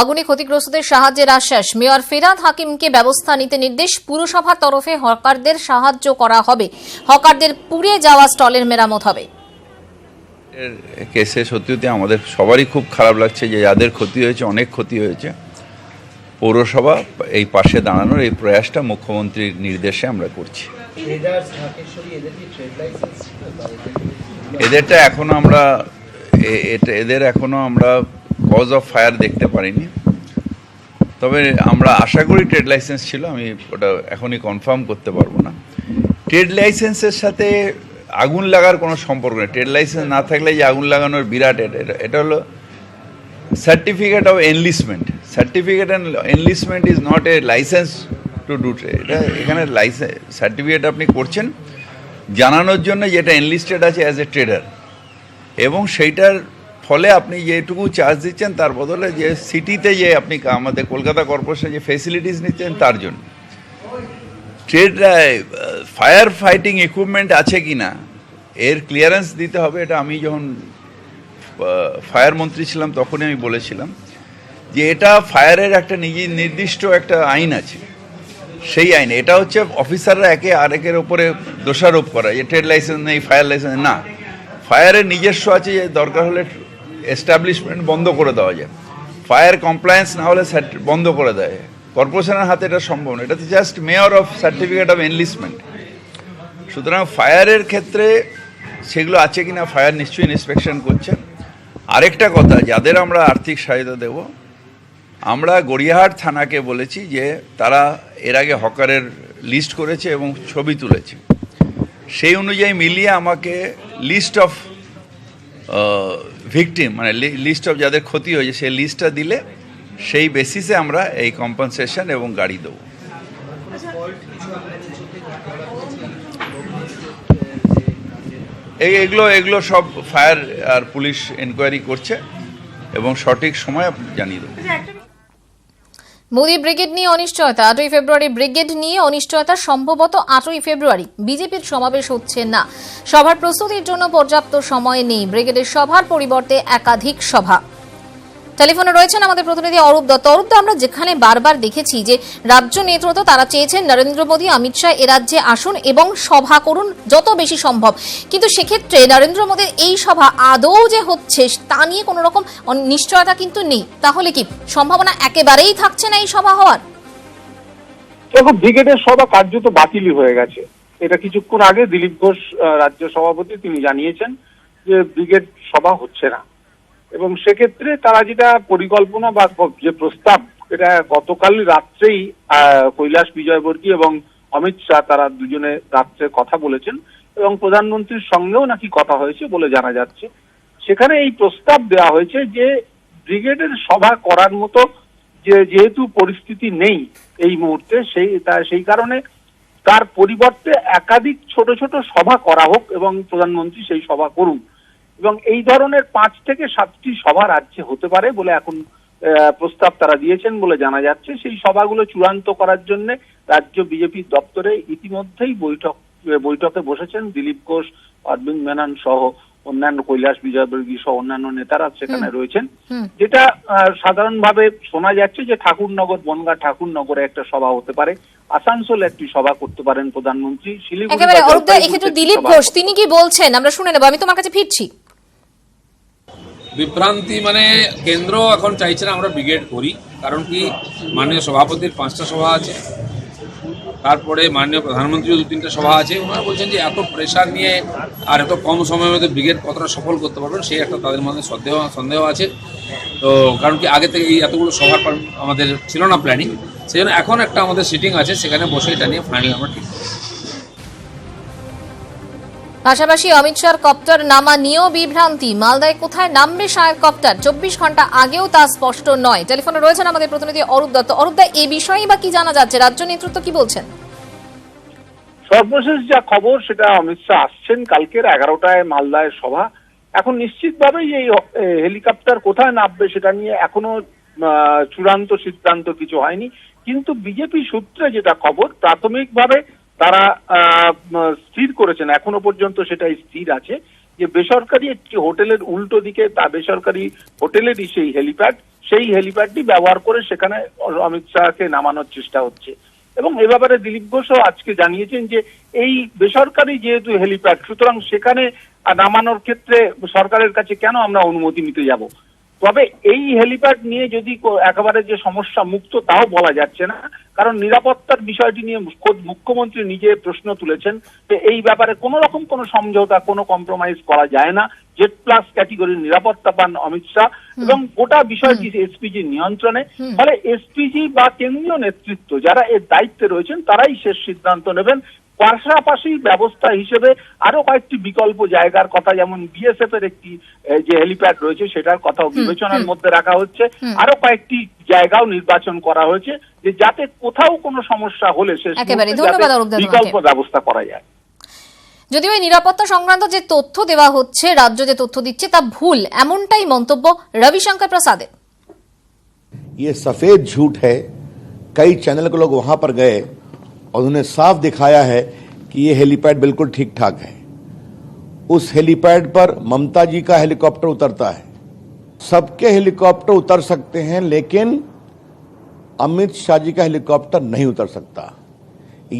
আগুনে ক্ষতিগ্রস্তদের সাহায্যের আশ্বাস। মেয়র ফিরহাদ হাকিমকে ব্যবস্থা নিতে নির্দেশ। পুরসভার তরফে হকারদের সাহায্য করা হবে। হকারদের পুড়ে যাওয়া স্টলের মেরামত হবে। কেসে সত্যি আমাদের সবারই খুব খারাপ লাগছে যে যাদের ক্ষতি হয়েছে, অনেক ক্ষতি হয়েছে। পৌরসভা এই পাশে দাঁড়ানোর এই প্রয়াসটা মুখ্যমন্ত্রীর নির্দেশে আমরা করছি। এদেরটা এখনো আমরা কজ অফ ফায়ার দেখতে পারিনি, তবে আমরা আশা করি ট্রেড লাইসেন্স ছিল। আমি ওটা এখনই কনফার্ম করতে পারবো না। ট্রেড লাইসেন্সের সাথে আগুন লাগার কোনো সম্পর্ক নেই। ট্রেড লাইসেন্স না থাকলে যে আগুন লাগানোর বিরাট এটা হলো certificate of enlistment. Certificate and enlistment is not a licence to do trade. এটা এখানে লাইসেন্স সার্টিফিকেট আপনি করছেন জানানোর জন্য যেটা এনলিস্টেড আছে অ্যাজ এ ট্রেডার, এবং সেইটার ফলে আপনি যেটুকু চার্জ দিচ্ছেন তার বদলে যে সিটিতে যে আপনি আমাদের কলকাতা কর্পোরেশন যে ফেসিলিটিস নিচ্ছেন তার জন্য। ট্রেড ফায়ার ফাইটিং ইকুইপমেন্ট আছে কি না এর ক্লিয়ারেন্স দিতে হবে। এটা আমি যখন ফায়ার মন্ত্রী ছিলাম তখনই আমি বলেছিলাম যে এটা ফায়ারের একটা নির্দিষ্ট একটা আইন আছে, সেই আইন। এটা হচ্ছে অফিসাররা একে আরেকের ওপরে দোষারোপ করা যে ট্রেড লাইসেন্স নেই, ফায়ার লাইসেন্স না। ফায়ারের নিজস্ব আছে, যে দরকার হলে এস্টাবলিশমেন্ট বন্ধ করে দেওয়া যায়। ফায়ার কমপ্লায়েন্স না হলে বন্ধ করে দেয়। কর্পোরেশনের হাতে এটা সম্ভব না। এটা তো just mayor of certificate of enlistment. সুতরাং ফায়ারের ক্ষেত্রে সেগুলো আছে কিনা ফায়ার নিশ্চয়ই ইন্সপেকশন করছে। আরেকটা কথা, যাদের আমরা আর্থিক সহায়তা দেব, আমরা গড়িয়াহাট থানাকে বলেছি যে তারা এর আগে হকারের লিস্ট করেছে এবং ছবি তুলেছে। সেই অনুযায়ী মিলিয়ে আমাকে লিস্ট অফ ভিকটিম, মানে লিস্ট অফ যাদের ক্ষতি হয়েছে সেই লিস্টটা দিলে সেই বেসিসে আমরা এই কম্পেনসেশন এবং গাড়ি দেবো। এগুলো সব ফায়ার আর পুলিশ এনকোয়ারি করছে এবং সঠিক সময় জানিয়ে দেবো। মোদী ব্রিগেড নিয়ে অনিশ্চয়তা। 8ই ফেব্রুয়ারি ব্রিগেড নিয়ে অনিশ্চয়তা। সম্ভবত 8ই ফেব্রুয়ারি বিজেপির সমাবেশ হচ্ছে না। সভার প্রস্তুতির জন্য পর্যাপ্ত সময় নেই। ব্রিগেডের সভার পরিবর্তে একাধিক সভা। টেলিফোনে রয়েছেন আমাদের প্রতিনিধি অরূপ দত্ত। অরূপ দত্ত, আমরা যেখানে বারবার দেখেছি যে রাজ্য নেতৃত্ব তারা চেয়েছেন নরেন্দ্র মোদী, অমিত শাহ এ রাজ্যে আসুন এবং সভা করুন যত বেশি সম্ভব, কিন্তু সেক্ষেত্রে নরেন্দ্র মোদীর এই সভা আদৌ যে হচ্ছে তা নিয়ে কোনো রকম নিশ্চয়তা কিন্তু নেই। তাহলে কি সম্ভাবনা একেবারেই থাকছে না এই সভা হওয়ার? দেখো, ব্রিগেডের সভা কার্যত বাতিলই হয়ে গেছে। এটা কিছুক্ষণ আগে দিলীপ ঘোষ রাজ্য সভাপতি তিনি জানিয়েছেন যে ব্রিগেড সভা হচ্ছে না, এবং সেক্ষেত্রে তারা যেটা পরিকল্পনা বা যে প্রস্তাব, এটা গতকাল রাত্রেই কৈলাস বিজয়বর্গী এবং অমিত শাহ তারা দুজনে রাত্রে কথা বলেছেন এবং প্রধানমন্ত্রীর সঙ্গেও নাকি কথা হয়েছে বলে জানা যাচ্ছে। সেখানে এই প্রস্তাব দেওয়া হয়েছে যে ব্রিগেডের সভা করার মতো যেহেতু পরিস্থিতি নেই এই মুহূর্তে, সেই কারণে তার পরিবর্তে একাধিক ছোট ছোট সভা করা হোক এবং প্রধানমন্ত্রী সেই সভা করুন, এবং এই ধরনের 5 থেকে 7টি সভা রাজ্যে হতে পারে বলে এখন প্রস্তাব তারা দিয়েছেন বলে জানা যাচ্ছে। সেই সভাগুলো চূড়ান্ত করার জন্য রাজ্য বিজেপির দপ্তরে ইতিমধ্যেই বৈঠকে বসেছেন দিলীপ ঘোষ, অরবিন্দ মেনন সহ অন্যান্য, কৈলাস বিজয়বর্গী সহ অন্যান্য নেতারা সেখানে রয়েছেন। যেটা সাধারণভাবে শোনা যাচ্ছে যে ঠাকুরনগর, বনগাঁ ঠাকুরনগরে একটা সভা হতে পারে, আসানসোলে একটি সভা করতে পারেন প্রধানমন্ত্রী, শিলিগুড়ি। এক্ষেত্রে দিলীপ ঘোষ তিনি কি বলছেন আমরা শুনে নেব। আমি তোমার কাছে ফিরছি। বিভ্রান্তি মানে কেন্দ্র এখন চাইছে না আমরা ব্রিগেড করি, কারণ কি মাননীয় সভাপতির 5টা সভা আছে, তারপরে মাননীয় প্রধানমন্ত্রীর 2-3টা সভা আছে। ওনারা বলছেন যে এত প্রেশার নিয়ে আর এত কম সময়ের মধ্যে ব্রিগেড কতটা সফল করতে পারবেন সেই একটা তাদের মধ্যে সন্দেহ আছে। তো কারণ কি আগে থেকে এই এতগুলো সভার আমাদের ছিল না প্ল্যানিং, সেই জন্য এখন একটা আমাদের সিটিং আছে, সেখানে বসে এটা নিয়ে ফাইনাল আমরা ঠিক। পাশাপাশি অমিত শাহর কপ্টার নামা নিয়েও বিভ্রান্তি। মালদায় কোথায় নামবে শাহের কপ্টার 24 ঘন্টা আগেও তা স্পষ্ট নয়। টেলিফোনে রয়েছেন আমাদের প্রতিনিধি অরূপ দত্ত। অরূপ দা, এই বিষয়ে বা কি জানা যাচ্ছে? রাজ্য নেতৃত্ব কি বলছেন? সর্বশেষ যা খবর সেটা অমিত শাহ আসছেন কালকের 11টায় মালদায় সভা। এখন নিশ্চিতভাবেই এই হেলিকপ্টার কোথায় নামবে সেটা নিয়ে এখনো চূড়ান্ত সিদ্ধান্ত কিছু হয়নি, কিন্তু বিজেপি সূত্রে যেটা খবর প্রাথমিকভাবে তারা স্থির করেছেন, এখনো পর্যন্ত সেটাই স্থির আছে যে বেসরকারি একটি হোটেলের উল্টো দিকে, তা বেসরকারি হোটেলেরই সেই হেলিপ্যাড, সেই হেলিপ্যাডটি ব্যবহার করে সেখানে অমিত শাহকে নামানোর চেষ্টা হচ্ছে। এবং এ ব্যাপারে দিলীপ ঘোষও আজকে জানিয়েছেন যে এই বেসরকারি যেহেতু হেলিপ্যাড, সুতরাং সেখানে নামানোর ক্ষেত্রে সরকারের কাছে কেন আমরা অনুমতি নিতে যাব। তবে এই হেলিপ্যাড নিয়ে যদি একেবারে যে সমস্যা মুক্ত তাও বলা যাচ্ছে না, কারণ নিরাপত্তার বিষয়টি নিয়ে খোদ মুখ্যমন্ত্রী নিজে প্রশ্ন তুলেছেন যে এই ব্যাপারে কোনো রকম কোনো সমঝোতা, কোনো কম্প্রোমাইজ করা যায় না। জেড প্লাস ক্যাটেগরির নিরাপত্তা পান অমিত শাহ এবং গোটা বিষয়টি এসপিজির নিয়ন্ত্রণে। ফলে এসপিজি বা কেন্দ্রীয় নেতৃত্ব যারা এর দায়িত্বে রয়েছেন তারাই শেষ সিদ্ধান্ত নেবেন। পাশাপাশি ব্যবস্থা হিসেবে আরো কয়েকটি বিকল্প জায়গার কথা, যেমন বিএসএফ এর একটি যে হেলিপ্যাড রয়েছে সেটার কথাও বিবেচনার মধ্যে রাখা হচ্ছে। আরো কয়েকটি জায়গাও নির্বাচন করা হয়েছে যে যাতে কোথাও কোনো সমস্যা হলে শেষ বিকল্প ব্যবস্থা করা যায়। যদিও এই নিরাপত্তা সংক্রান্ত যে তথ্য দেওয়া হচ্ছে, রাজ্য যে তথ্য দিচ্ছে তা ভুল, এমনটাই মন্তব্য রবিশঙ্কর প্রসাদের। ये सफेद झूठ है। कई चैनल के लोग वहां पर गए और उन्होंने साफ दिखाया है कि ये हेलीपैड बिल्कुल ठीक ठाक है। उस हेलीपैड पर ममता जी का हेलीकॉप्टर उतरता है। सबके हेलीकॉप्टर उतर सकते हैं, लेकिन अमित शाह जी का हेलीकॉप्टर नहीं उतर सकता।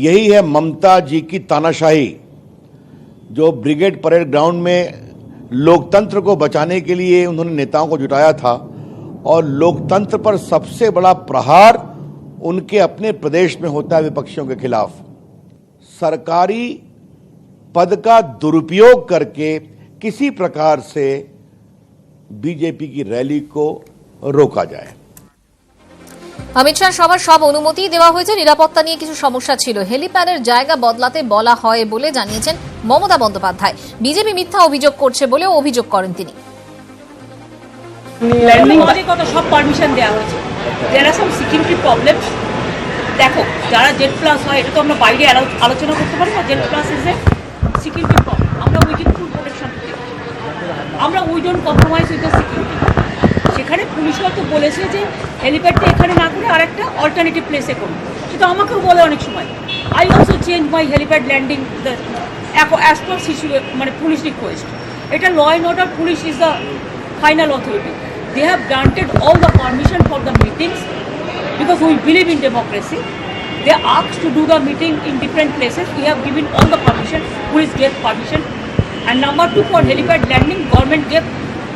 यही है ममता जी की तानाशाही, जो ब्रिगेड परेड ग्राउंड में लोकतंत्र को बचाने के लिए उन्होंने नेताओं को जुटाया था, और लोकतंत्र पर सबसे बड़ा प्रहार उनके अपने प्रदेश में होता है विपक्षियों के खिलाफ। सरकारी पद का दुरुपयोग करके किसी प्रकार से बीजेपी की रैली को रोका जाए। অমিত শাহ সবার সব অনুমতি দেওয়া হয়েছে, নিরাপত্তা নিয়ে কিছু সমস্যা ছিল, হেলিপ্যাডের জায়গা বদলাতে বলা হয় বলে জানিয়েছেন মমতা বন্দ্যোপাধ্যায়। বিজেপি মিথ্যা অভিযোগ করছে বলেও অভিযোগ করেন তিনি। সব পারমিশন দেওয়া হয়েছে। দেয়ার আর সাম সিকিউরিটি প্রবলেমস। দেখো, যারা জেড প্লাস হয় এটা তো আমরা বাইরে আলোচনা করতে পারি না। Z plus is a security problem. আমরা উই গিভ ফুল প্রোটেকশন, আমরা we don't compromise with the security. সেখানে পুলিশ হয়তো বলেছে যে হেলিপ্যাডটা এখানে না করে আরেকটা অল্টারনেটিভ প্লেসে করুন, সেটা আমাকেও বলে অনেক সময়। I also change my helipad landing as per মানে পুলিশ রিকোয়েস্ট। এটা law and order, police is the final authority. They have granted all the permission for the meetings because we believe in democracy. They asked to do the meeting in different places. We have given all the permission. Police gave permission. And number two, for helipad landing,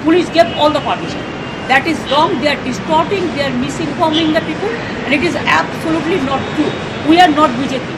police gave all the permission. That is wrong. They are distorting. They are misinforming the people, and it is absolutely not true. We are not BJP.